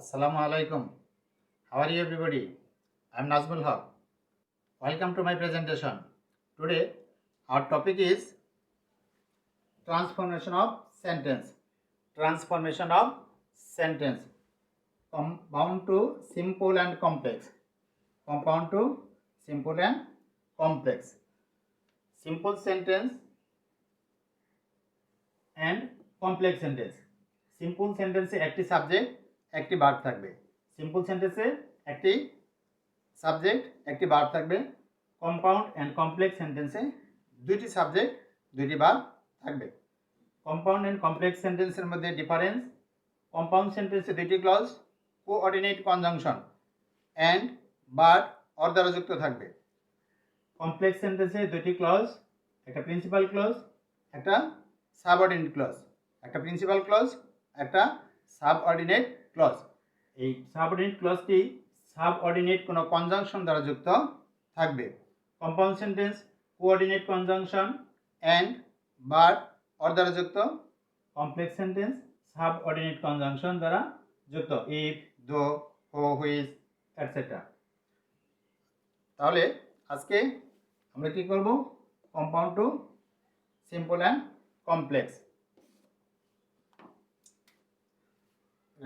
Assalamu alaikum. How are you everybody? I am Nazmul Haq. Welcome to my presentation. Today our topic is transformation of sentence. Transformation of sentence. Compound to simple and complex. Compound to simple and complex. Simple sentence and complex sentence. Simple সেন্টেন্সে একটি subject একটি verb থাকবে। Simple সেন্টেন্সে একটি subject একটি verb থাকবে। Compound and complex সেন্টেন্সে দুইটি সাবজেক্ট দুইটি ভার্ব থাকবে। কম্পাউন্ড অ্যান্ড কমপ্লেক্স সেন্টেন্সের মধ্যে ডিফারেন্স: কম্পাউন্ড সেন্টেন্সে দুইটি clause coordinate conjunction and but or দ্বারা যুক্ত থাকবে। কমপ্লেক্স সেন্টেন্সে দুইটি ক্লজ, একটা প্রিন্সিপাল ক্লজ, একটা সাবঅর্ডিনেট ক্লজ। একটা প্রিন্সিপাল ক্লজ, একটা সাবঅর্ডিনেট ক্লজ। এই সাবঅর্ডিনেট ক্লজটি সাবঅর্ডিনেট কোনো কনজাংশন দ্বারা যুক্ত থাকবে। Compound sentence coordinate conjunction and but or দ্বারা যুক্ত। কমপ্লেক্স সেন্টেন্স সাবঅর্ডিনেট কনজাংশন দ্বারা যুক্ত, ইফ, দো, হো, হুইচ এটসেট্রা। তাহলে আজকে আমরা কি করব? Compound to simple and complex.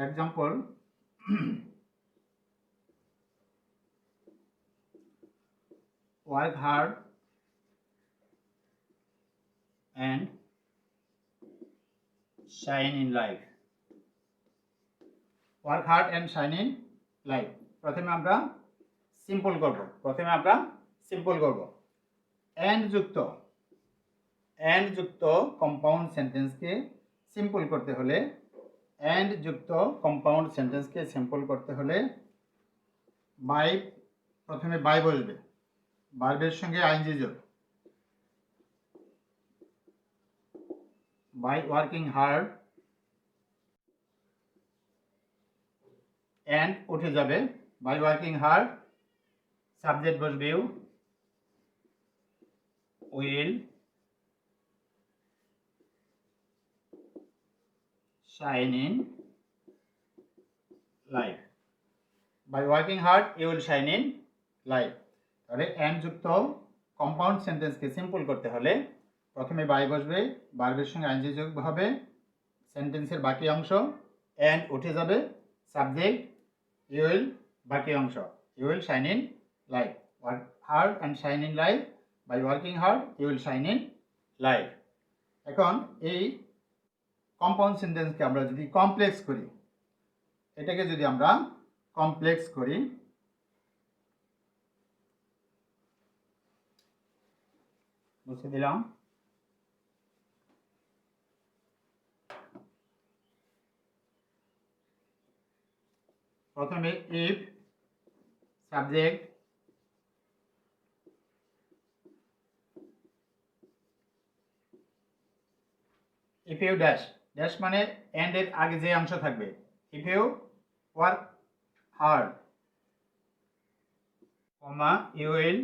Example, work hard and shine in life. Work hard and shine in life. প্রথমে আমরা সিম্পল করব। এন্ড যুক্ত কম্পাউন্ড সেন্টেন্সকে সিম্পল করতে হলে প্রথমে বাই বসবে, ভার্বের সঙ্গে আইএনজি যোগ। বাই ওয়ার্কিং হার্ড, এন্ড উঠে যাবে। বাই ওয়ার্কিং হার্ড সাবজেক্ট বসবে you, will shine in life. By working hard you will shine in life. তাহলে এন্ড যুক্ত কম্পাউন্ড সেন্টেন্সকে সিম্পল করতে হলে প্রথমে বাই বসবে, ভার্বের সঙ্গে আইএনজি যোগ হবে, সেন্টেন্সের বাকি অংশ, এন্ড উঠে যাবে, সাবজেক্ট ইউ উইল, বাকি অংশ you will shine in life. Work hard and shine in life. By working hard you will shine in life. এখন এই কম্পাউন্ড সেন্টেন্সকে আমরা যদি কমপ্লেক্স করি, এটাকে যদি আমরা কমপ্লেক্স করি, মুছে দিলাম। প্রথমে if subject, if you dash, dash মানে এন্ড এর আগে যে অংশ থাকবে। If you work hard, comma, you will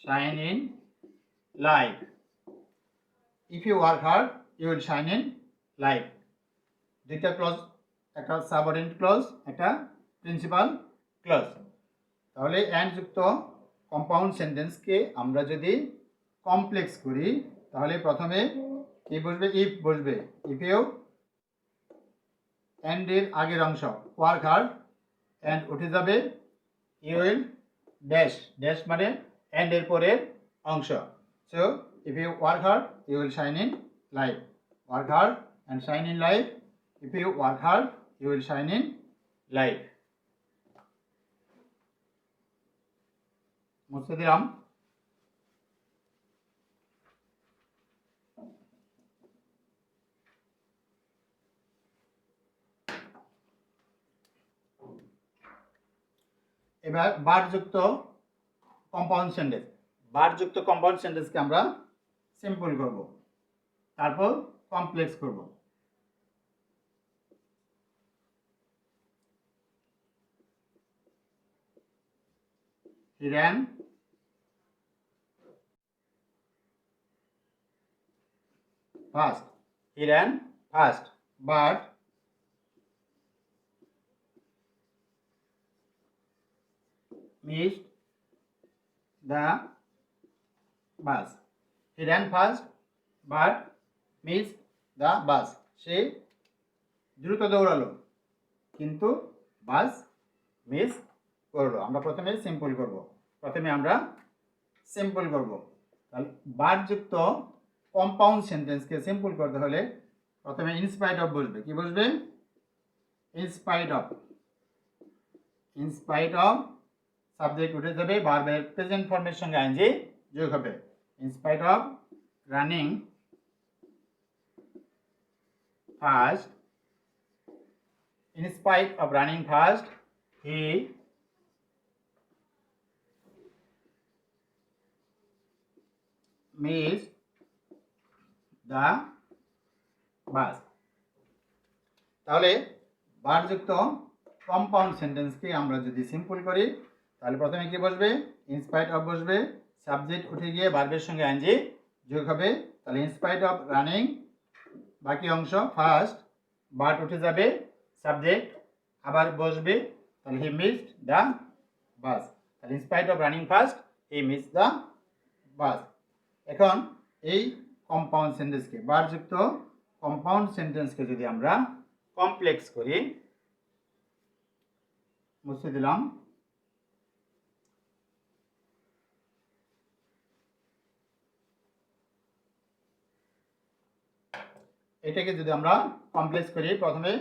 shine in life. If you work hard you will shine in life. দুইটা ক্লজ, একটা সাবঅর্ডিনেট ক্লজ, একটা প্রিন্সিপাল ক্লজ। তাহলে এন্ড যুক্ত কম্পাউন্ড সেন্টেন্সকে আমরা যদি কমপ্লেক্স করি তাহলে প্রথমে কি বসবে? ইফ বসবে। ইফ ইউ, এন্ড এর আগের অংশ ওয়ার্ক হার্ড, এন্ড উঠে যাবে, ইউ উইল ড্যাশ, ড্যাশ মানে এন্ড এর পরের অংশ। So if you work hard you will shine in life. Work hard and shine in life. If you work hard you will shine in life. মুছে দিলাম। এবার বারযুক্ত কম্পাউন্ড সেন্টেন্স, বারযুক্ত compound সেন্টেন্সকে আমরা সিম্পল করব, তারপর কমপ্লেক্স করব। He ran fast. He ran fast, but missed the bus. He ran fast, but missed the bus. সে দ্রুত দৌড়ালো কিন্তু বাস মিস করলো। আমরা প্রথমে সিম্পল করব। তাহলে বারযুক্ত কম্পাউন্ড সেন্টেন্সকে সিম্পল করতে হলে প্রথমে ইনস্পাইট অফ বসবে। কি বসবে? ইনস্পাইট অফ সাবজেক্ট উঠে যাবে, ভার্বের প্রেজেন্ট ফর্মের সঙ্গে আইএনজি যোগ হবে। In spite of running fast, in spite of running fast, he missed the bus. তাহলে বারযুক্ত কম্পাউন্ড সেন্টেন্সকে আমরা যদি সিম্পল করি তাহলে প্রথমে কি বসবে? ইনস্পাইট অফ বসবে, সাবজেক্ট উঠে গিয়ে ভার্বের সঙ্গে আইএনজি যোগ হবে। তাহলে ইনস্পাইট অফ রানিং, বাকি অংশ ফার্স্ট, বাট উঠে যাবে, সাবজেক্ট আবার বসবে, তাহলে হি মিসড দ্য বাস। তাহলে in spite of running fast he missed the bus. এখন এই কম্পাউন্ড সেন্টেন্সকে, বারযুক্ত কম্পাউন্ড সেন্টেন্সকে যদি আমরা কমপ্লেক্স করি, মুছে দিলাম, এটাকে যদি আমরা কমপ্লেক্স করি প্রথমে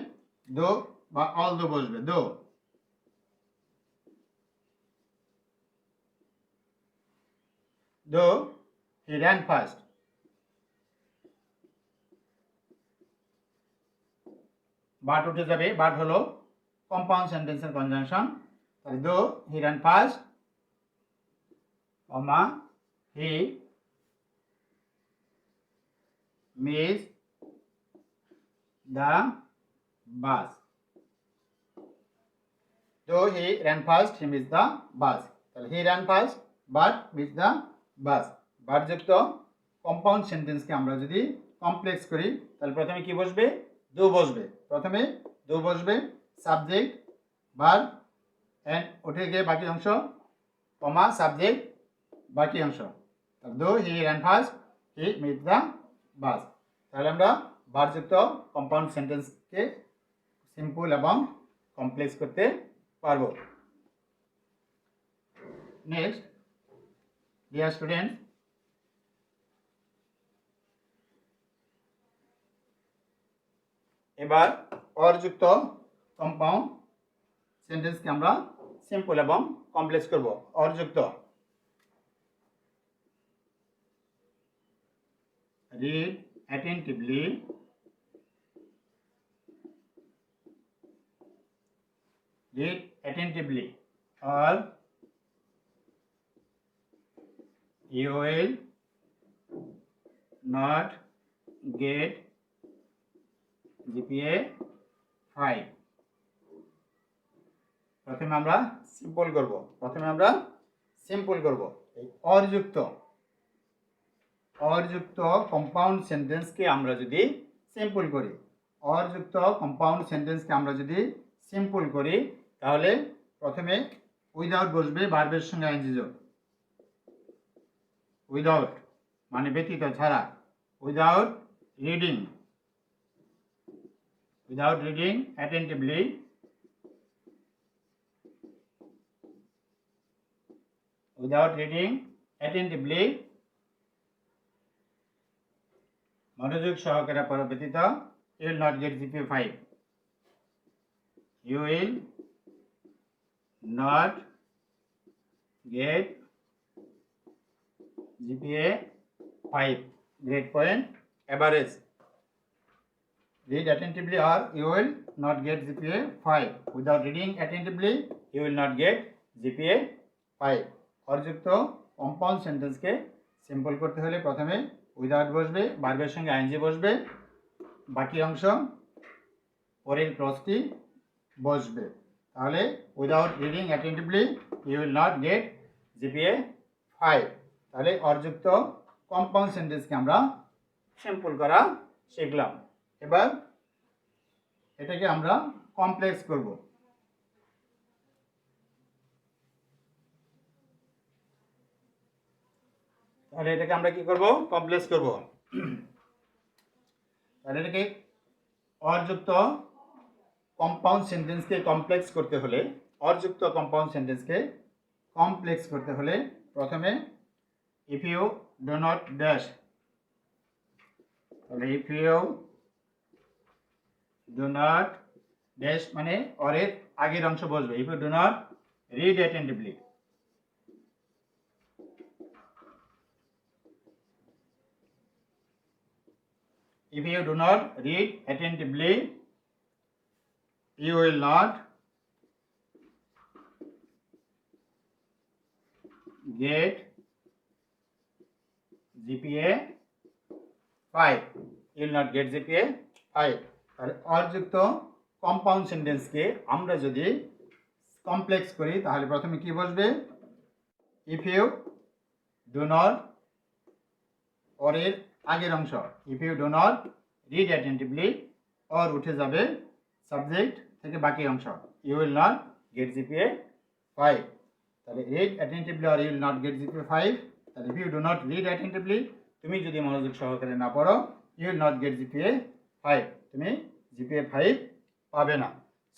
দো বা অল দো বসবে। দো হি ran ফাস্ট, বাট উঠে যাবে, বাট হলো কম্পাউন্ড সেন্টেন্সের কনজাংশন। তাহলে দো হি ran fast, comma he missed the bus. Though he ran fast, he missed the bus. তাহলে he ran fast but missed the bus. বারযুক্ত কম্পাউন্ড সেন্টেন্সকে আমরা যদি কমপ্লেক্স করি তাহলে প্রথমে কি বসবে? দো বসবে। প্রথমে দো বসবে, সাবজেক্ট ভার্ব এন্ড উঠে গিয়ে বাকি অংশ, কমা সাবজেক্ট বাকি অংশ। তাহলে দো হি ran fast, he missed the bus. তাহলে আমরা বারযুক্ত কম্পাউন্ড সেন্টেন্সকে সিম্পল এবং কমপ্লেক্স করতে পারবো। নেক্সট, ডিয়ার স্টুডেন্ট, এবার অরযুক্ত কম্পাউন্ড সেন্টেন্সকে আমরা সিম্পল এবং কমপ্লেক্স করব। অরযুক্ত, read attentively, or you will not get GPA 5. প্রথমে আমরা সিম্পল করব। এই অরযুক্ত কম্পাউন্ড সেন্টেন্সকে আমরা যদি সিম্পল করি, তাহলে প্রথমে উইদাউট বসবে, ভার্বের সঙ্গে আইএনজি যোগ। উইদাউট মানে ব্যতীত, ছাড়া। উইদাউট রিডিং attentively, মনোযোগ সহকারে পড়া ব্যতীত, you will not get GPA 5. You will not get GPA 5, grade point average. Read attentively or you will not get GPA 5. Without reading attentively, you will not get GPA 5. অরযুক্ত compound সেন্টেন্সকে simple করতে হলে প্রথমে without বসবে, ভার্বের সঙ্গে ING বসবে, বাকি অংশ পরের ক্লজটি বসবে। তাহলে without reading attentively you will not get GPA 5। তাহলে অরযুক্ত কম্পাউন্ড সেন্টেন্সকে আমরা সিম্পল করা শিখলাম। এবার এটাকে আমরা কমপ্লেক্স করব। তাহলে এটাকে আমরা কি করব? কমপ্লেক্স করব। তাহলে এটাকে অযুক্ত কম্পাউন্ড সেন্টেন্সকে কমপ্লেক্স করতে হলে, অযুক্ত কম্পাউন্ড সেন্টেন্সকে কমপ্লেক্স করতে হলে প্রথমে if you do not dash, তাহলে if you do not dash মানে অরের আগের অংশ বসবে। If you do not read attentively, if you do not read attentively, you will not get GPA 5. You will not get GPA 5. তাহলে অযুক্ত compound সেন্টেন্সকে আমরা যদি কমপ্লেক্স করি তাহলে প্রথমে কি বসবে? ইফ ইউ ডু নট, অরের আগের অংশ if you do not read attentively, or উঠে যাবে সাবজেক্ট থেকে বাকি অংশ you will not get GPA 5। তাহলে read attentively or you will not get GPA 5। তাহলে if you do not read attentively, তুমি যদি মনোযোগ সহকারে না পড়ো, you will not get GPA 5, তুমি জিপিএ 5 পাবে না।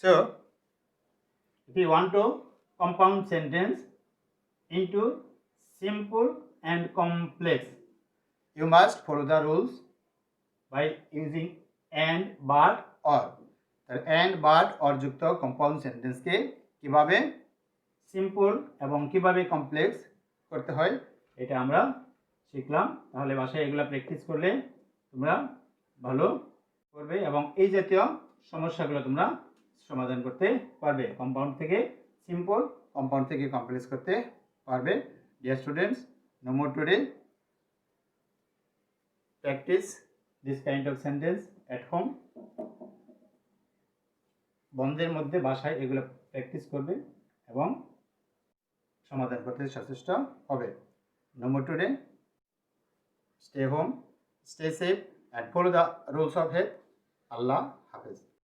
So if you want to compound sentence into simple and complex, you must follow the rules by using and, but, or. and, but, or যুক্ত কম্পাউন্ড সেন্টেন্সকে কিভাবে simple এবং কিভাবে complex করতে হয় এটা আমরা শিখলাম। তাহলে বাসায় এগুলো প্র্যাকটিস করলে তোমরা ভালো করবে এবং এই জাতীয় সমস্যাগুলো তোমরা সমাধান করতে পারবে। কম্পাউন্ড থেকে সিম্পল, কম্পাউন্ড থেকে কমপ্লেক্স করতে পারবে। Dear students, no more today. Practice this kind of sentence at home. বন্ধের মধ্যে বাসায় এগুলো প্র্যাকটিস করবে এবং সমাধান করতে সচেষ্ট হবে। No more today. Stay home, stay safe and follow the rules of health. Allah Hafiz.